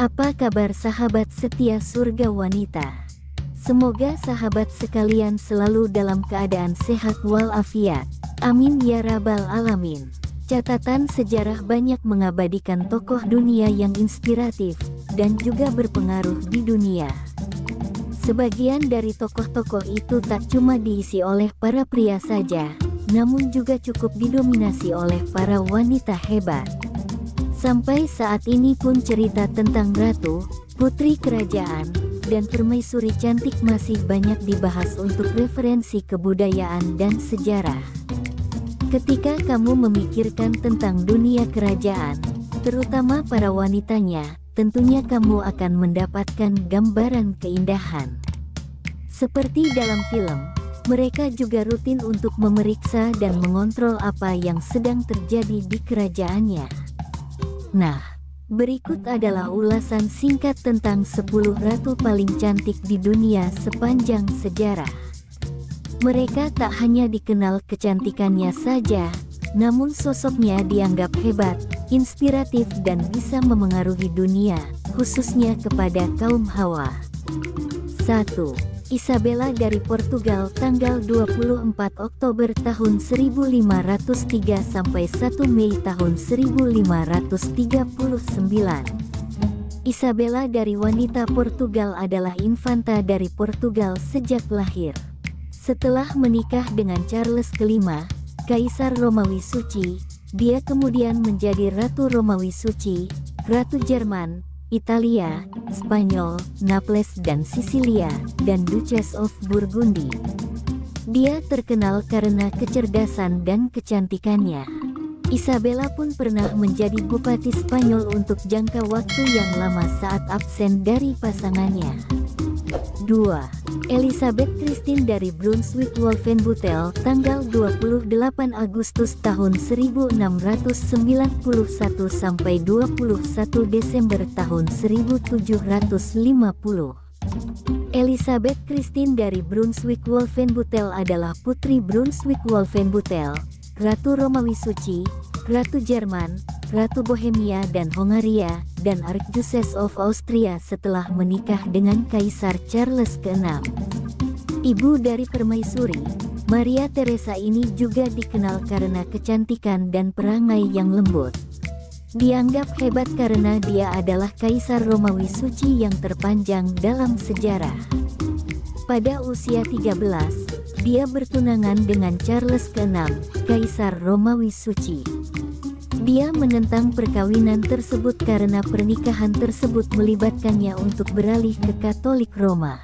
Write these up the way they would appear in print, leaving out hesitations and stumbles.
Apa kabar sahabat setia surga wanita? Semoga sahabat sekalian selalu dalam keadaan sehat walafiat. Amin ya rabbal alamin. Catatan sejarah banyak mengabadikan tokoh dunia yang inspiratif dan juga berpengaruh di dunia. Sebagian dari tokoh-tokoh itu tak cuma diisi oleh para pria saja, namun juga cukup didominasi oleh para wanita hebat. Sampai saat ini pun cerita tentang ratu, putri kerajaan, dan permaisuri cantik masih banyak dibahas untuk referensi kebudayaan dan sejarah. Ketika kamu memikirkan tentang dunia kerajaan, terutama para wanitanya, tentunya kamu akan mendapatkan gambaran keindahan. Seperti dalam film, mereka juga rutin untuk memeriksa dan mengontrol apa yang sedang terjadi di kerajaannya. Nah, berikut adalah ulasan singkat tentang 10 ratu paling cantik di dunia sepanjang sejarah. Mereka tak hanya dikenal kecantikannya saja, namun sosoknya dianggap hebat, inspiratif dan bisa memengaruhi dunia, khususnya kepada kaum hawa. 1. Isabella dari Portugal tanggal 24 Oktober tahun 1503 sampai 1 Mei tahun 1539. Isabella dari wanita Portugal adalah infanta dari Portugal sejak lahir. Setelah menikah dengan Charles kelima, Kaisar Romawi Suci, dia kemudian menjadi Ratu Romawi Suci, Ratu Jerman, Italia, Spanyol, Naples dan Sisilia, dan Duchess of Burgundy. Dia terkenal karena kecerdasan dan kecantikannya. Isabella pun pernah menjadi bupati Spanyol untuk jangka waktu yang lama saat absen dari pasangannya. 2. Elizabeth Christine dari Brunswick-Wolfenbüttel tanggal 28 Agustus tahun 1691 sampai 21 Desember tahun 1750. Elizabeth Christine dari Brunswick-Wolfenbüttel adalah putri Brunswick-Wolfenbüttel, Ratu Romawi Suci, Ratu Jerman, Ratu Bohemia dan Hongaria, dan Archduchess of Austria setelah menikah dengan Kaisar Charles ke-6. Ibu dari permaisuri, Maria Theresa ini juga dikenal karena kecantikan dan perangai yang lembut. Dianggap hebat karena dia adalah Kaisar Romawi Suci yang terpanjang dalam sejarah. Pada usia 13, dia bertunangan dengan Charles ke-6, Kaisar Romawi Suci. Dia menentang perkawinan tersebut karena pernikahan tersebut melibatkannya untuk beralih ke Katolik Roma.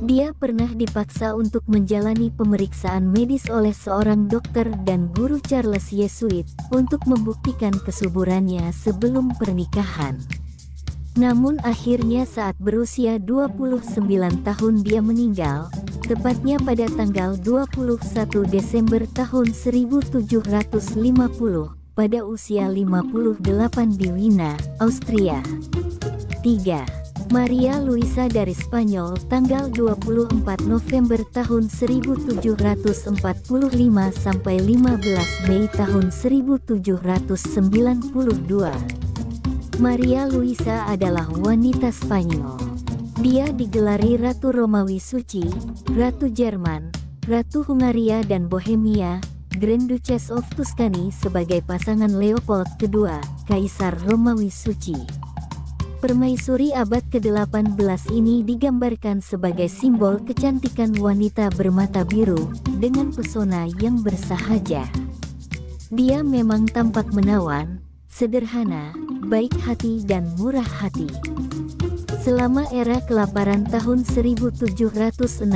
Dia pernah dipaksa untuk menjalani pemeriksaan medis oleh seorang dokter dan guru Charles Yesuit untuk membuktikan kesuburannya sebelum pernikahan. Namun akhirnya saat berusia 29 tahun dia meninggal, tepatnya pada tanggal 21 Desember tahun 1750. Pada usia 58 di Wina, Austria. 3. Maria Luisa dari Spanyol tanggal 24 November tahun 1745 sampai 15 Mei tahun 1792. Maria Luisa adalah wanita Spanyol. Dia digelari Ratu Romawi Suci, Ratu Jerman, Ratu Hungaria dan Bohemia, Grand Duchess of Tuscany sebagai pasangan Leopold II, Kaisar Romawi Suci. Permaisuri abad ke-18 ini digambarkan sebagai simbol kecantikan wanita bermata biru, dengan pesona yang bersahaja. Dia memang tampak menawan, sederhana, baik hati dan murah hati. Selama era kelaparan tahun 1765,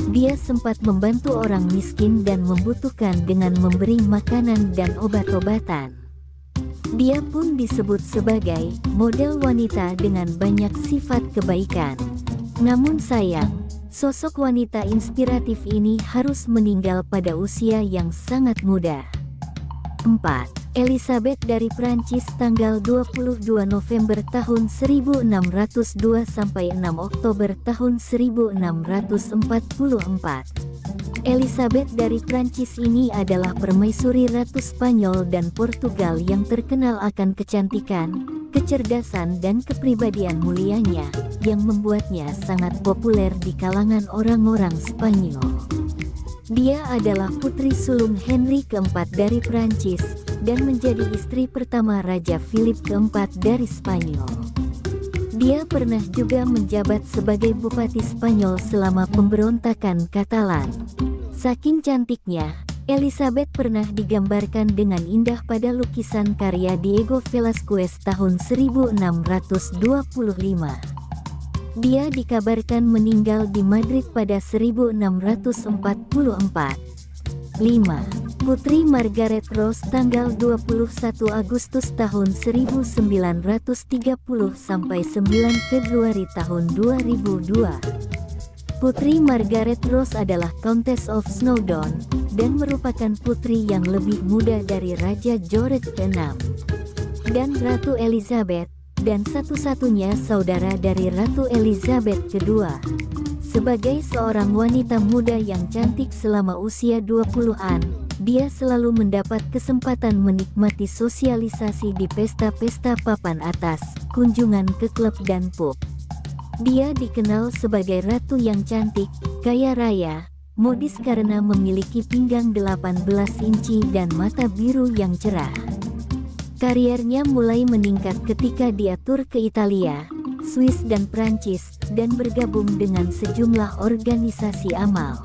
dia sempat membantu orang miskin dan membutuhkan dengan memberi makanan dan obat-obatan. Dia pun disebut sebagai model wanita dengan banyak sifat kebaikan. Namun sayang, sosok wanita inspiratif ini harus meninggal pada usia yang sangat muda. 4. Elizabeth dari Prancis tanggal 22 November tahun 1602 sampai 6 Oktober tahun 1644. Elizabeth dari Prancis ini adalah permaisuri Ratu Spanyol dan Portugal yang terkenal akan kecantikan, kecerdasan dan kepribadian mulianya, yang membuatnya sangat populer di kalangan orang-orang Spanyol. Dia adalah putri sulung Henry keempat dari Prancis, dan menjadi istri pertama Raja Philip keempat dari Spanyol. Dia pernah juga menjabat sebagai Bupati Spanyol selama pemberontakan Katalan. Saking cantiknya, Elizabeth pernah digambarkan dengan indah pada lukisan karya Diego Velázquez tahun 1625. Dia dikabarkan meninggal di Madrid pada 1644. 5. Putri Margaret Rose tanggal 21 Agustus tahun 1930 sampai 9 Februari tahun 2002. Putri Margaret Rose adalah Countess of Snowdon, dan merupakan putri yang lebih muda dari Raja George VI dan Ratu Elizabeth, dan satu-satunya saudara dari Ratu Elizabeth II. Sebagai seorang wanita muda yang cantik selama usia 20-an, dia selalu mendapat kesempatan menikmati sosialisasi di pesta-pesta papan atas, kunjungan ke klub dan pub. Dia dikenal sebagai ratu yang cantik, kaya raya, modis karena memiliki pinggang 18 inci dan mata biru yang cerah. Kariernya mulai meningkat ketika dia tur ke Italia, Swiss dan Prancis, dan bergabung dengan sejumlah organisasi amal.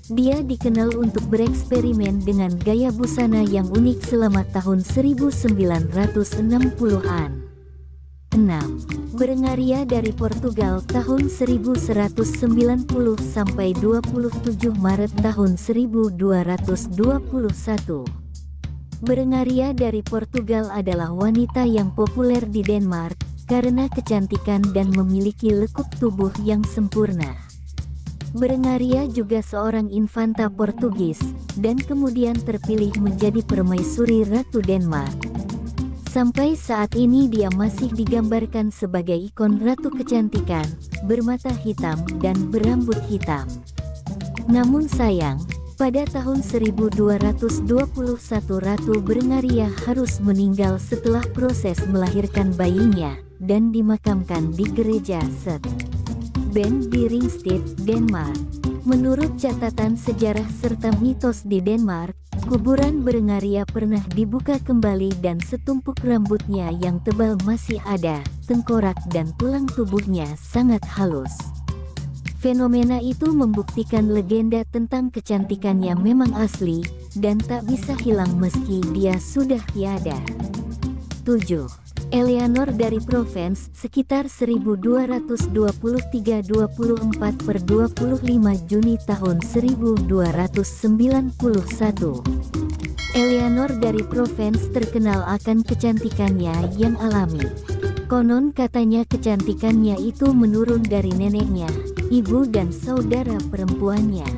Dia dikenal untuk bereksperimen dengan gaya busana yang unik selama tahun 1960-an. 6. Berengaria dari Portugal tahun 1190 sampai 27 Maret tahun 1221. Berengaria dari Portugal adalah wanita yang populer di Denmark karena kecantikan dan memiliki lekuk tubuh yang sempurna. Berengaria juga seorang infanta Portugis, dan kemudian terpilih menjadi permaisuri Ratu Denmark. Sampai saat ini dia masih digambarkan sebagai ikon ratu kecantikan, bermata hitam dan berambut hitam. Namun sayang, pada tahun 1221 Ratu Berengaria harus meninggal setelah proses melahirkan bayinya, dan dimakamkan di gereja St. Ben di Ringsted, Denmark. Menurut catatan sejarah serta mitos di Denmark, kuburan Berengaria pernah dibuka kembali dan setumpuk rambutnya yang tebal masih ada, tengkorak dan tulang tubuhnya sangat halus. Fenomena itu membuktikan legenda tentang kecantikannya memang asli, dan tak bisa hilang meski dia sudah tiada. 7. Eleanor dari Provence sekitar 1223-24 per 25 Juni tahun 1291. Eleanor dari Provence terkenal akan kecantikannya yang alami. Konon katanya kecantikannya itu menurun dari neneknya, ibu dan saudara perempuannya.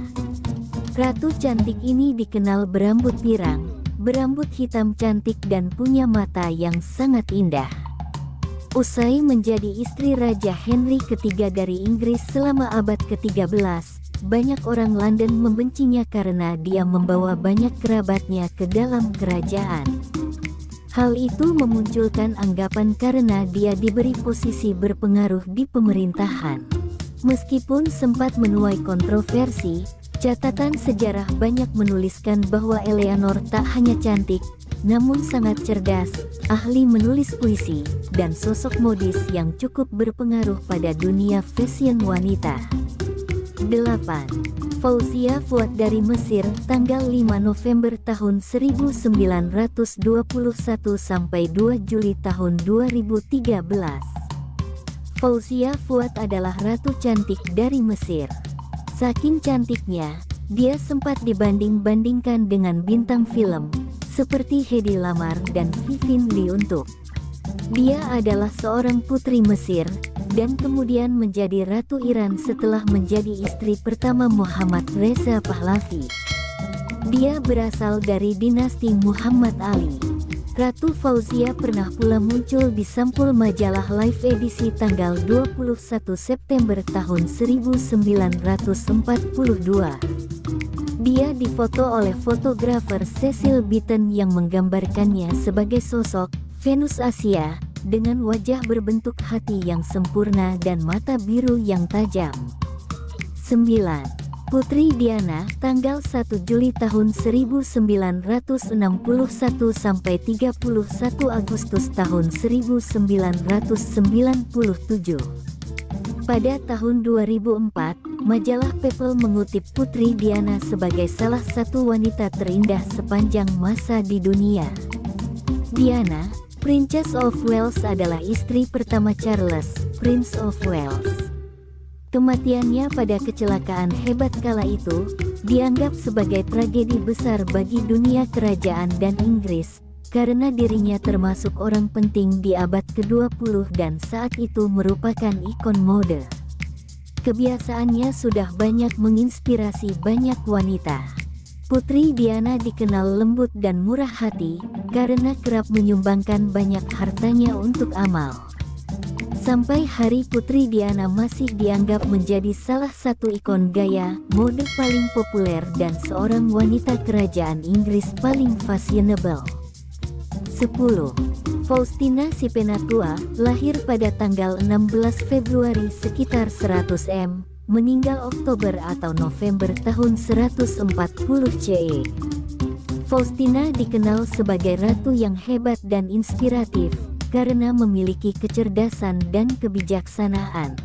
Ratu cantik ini dikenal berambut pirang, berambut hitam cantik dan punya mata yang sangat indah. Usai menjadi istri Raja Henry ketiga dari Inggris selama abad ke-13, banyak orang London membencinya karena dia membawa banyak kerabatnya ke dalam kerajaan. Hal itu memunculkan anggapan karena dia diberi posisi berpengaruh di pemerintahan. Meskipun sempat menuai kontroversi, catatan sejarah banyak menuliskan bahwa Eleanor tak hanya cantik, namun sangat cerdas, ahli menulis puisi, dan sosok modis yang cukup berpengaruh pada dunia fashion wanita. 8. Fauzia Fuad dari Mesir, tanggal 5 November tahun 1921 sampai 2 Juli tahun 2013. Fauzia Fuad adalah ratu cantik dari Mesir. Saking cantiknya, dia sempat dibanding-bandingkan dengan bintang film, seperti Hedi Lamar dan Vivien Leeuwenhoek. Dia adalah seorang putri Mesir, dan kemudian menjadi Ratu Iran setelah menjadi istri pertama Muhammad Reza Pahlavi. Dia berasal dari dinasti Muhammad Ali. Ratu Fauzia pernah pula muncul di sampul majalah Life edisi tanggal 21 September tahun 1942. Dia difoto oleh fotografer Cecil Beaton yang menggambarkannya sebagai sosok Venus Asia dengan wajah berbentuk hati yang sempurna dan mata biru yang tajam. 9. Putri Diana, tanggal 1 Juli tahun 1961 sampai 31 Agustus tahun 1997. Pada tahun 2004, majalah People mengutip Putri Diana sebagai salah satu wanita terindah sepanjang masa di dunia. Diana, Princess of Wales adalah istri pertama Charles, Prince of Wales. Kematiannya pada kecelakaan hebat kala itu dianggap sebagai tragedi besar bagi dunia kerajaan dan Inggris, karena dirinya termasuk orang penting di abad ke-20 dan saat itu merupakan ikon mode. Kebiasaannya sudah banyak menginspirasi banyak wanita. Putri Diana dikenal lembut dan murah hati karena kerap menyumbangkan banyak hartanya untuk amal. Sampai hari Putri Diana masih dianggap menjadi salah satu ikon gaya, mode paling populer dan seorang wanita kerajaan Inggris paling fashionable. 10. Faustina Sipenatua, lahir pada tanggal 16 Februari sekitar 100 m, meninggal Oktober atau November tahun 140 CE. Faustina dikenal sebagai ratu yang hebat dan inspiratif, karena memiliki kecerdasan dan kebijaksanaan.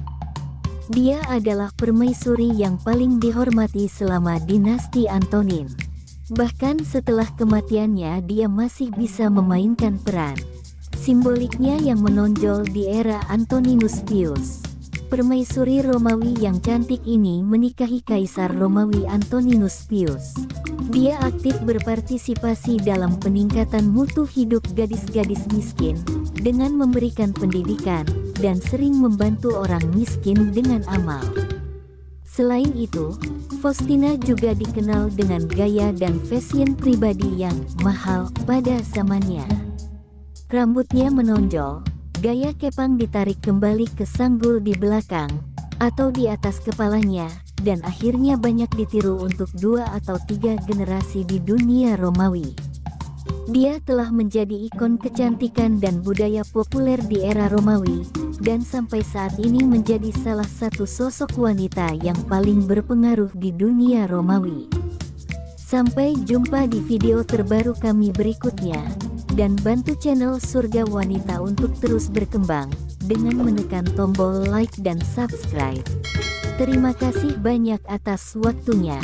Dia adalah permaisuri yang paling dihormati selama dinasti Antonin. Bahkan setelah kematiannya dia masih bisa memainkan peran simboliknya yang menonjol di era Antoninus Pius. Permaisuri Romawi yang cantik ini menikahi Kaisar Romawi Antoninus Pius. Dia aktif berpartisipasi dalam peningkatan mutu hidup gadis-gadis miskin dengan memberikan pendidikan dan sering membantu orang miskin dengan amal. Selain itu, Faustina juga dikenal dengan gaya dan fashion pribadi yang mahal pada zamannya. Rambutnya menonjol, gaya kepang ditarik kembali ke sanggul di belakang atau di atas kepalanya, dan akhirnya banyak ditiru untuk 2 atau 3 generasi di dunia Romawi. Dia telah menjadi ikon kecantikan dan budaya populer di era Romawi, dan sampai saat ini menjadi salah satu sosok wanita yang paling berpengaruh di dunia Romawi. Sampai jumpa di video terbaru kami berikutnya, dan bantu channel Surga Wanita untuk terus berkembang dengan menekan tombol like dan subscribe. Terima kasih banyak atas waktunya.